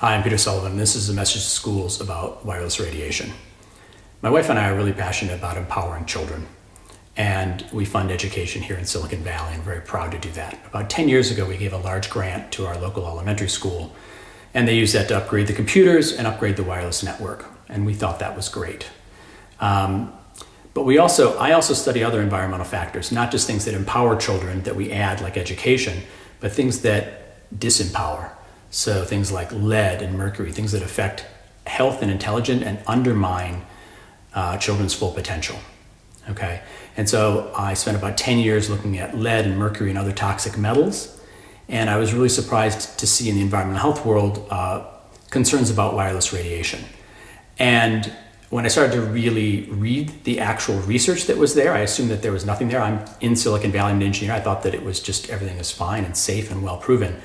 Hi, I'm Peter Sullivan. This is a message to schools about wireless radiation. My wife and I are really passionate about empowering children, and we fund education here in Silicon Valley and very proud to do that. About 10 years ago, we gave a large grant to our local elementary school, and they used that to upgrade the computers and upgrade the wireless network, and we thought that was great. But I also study other environmental factors, not just things that empower children that we add, like education, but things that disempower. So things like lead and mercury, things that affect health and intelligence and undermine children's full potential. Okay, and so I spent about 10 years looking at lead and mercury and other toxic metals, and I was really surprised to see in the environmental health world concerns about wireless radiation. And when I started to really read the actual research that was there, I assumed that there was nothing there. I'm in Silicon Valley, I'm an engineer. I thought that it was just everything is fine and safe and well proven.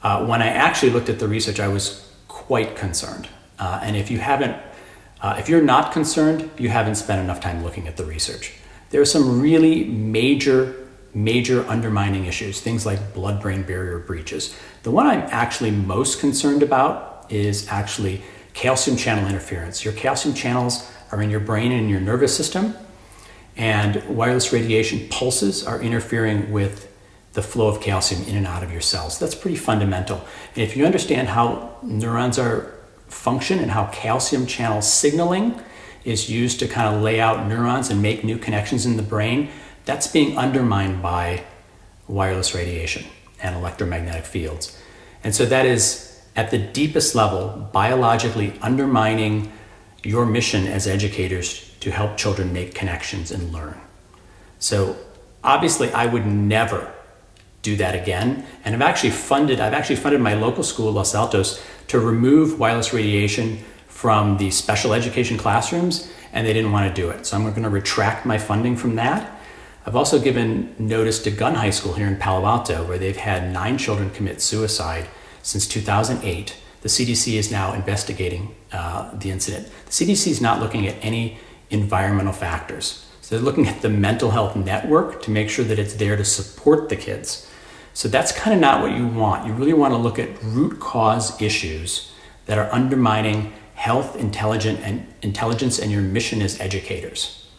When I actually looked at the research, I was quite concerned. And if you're not concerned, you haven't spent enough time looking at the research. There are some really major undermining issues, things like blood-brain barrier breaches. The one I'm actually most concerned about is actually calcium channel interference. Your calcium channels are in your brain and in your nervous system, and wireless radiation pulses are interfering with the flow of calcium in and out of your cells. That's pretty fundamental. And if you understand how neurons function and how calcium channel signaling is used to kind of lay out neurons and make new connections in the brain, that's being undermined by wireless radiation and electromagnetic fields. And so that is, at the deepest level, biologically undermining your mission as educators to help children make connections and learn. So obviously I would never do that again. And I've actually funded my local school, Los Altos, to remove wireless radiation from the special education classrooms, and they didn't want to do it. So I'm going to retract my funding from that. I've also given notice to Gun High School here in Palo Alto, where they've had 9 children commit suicide since 2008. The CDC is now investigating the incident. The CDC is not looking at any environmental factors. So they're looking at the mental health network to make sure that it's there to support the kids. So that's kind of not what you want. You really want to look at root cause issues that are undermining health, intelligence, and your mission as educators.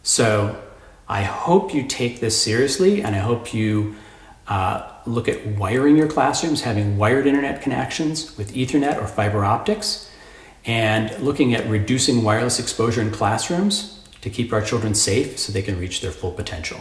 So I hope you take this seriously, and I hope you look at wiring your classrooms, having wired internet connections with Ethernet or fiber optics, and looking at reducing wireless exposure in classrooms to keep our children safe so they can reach their full potential.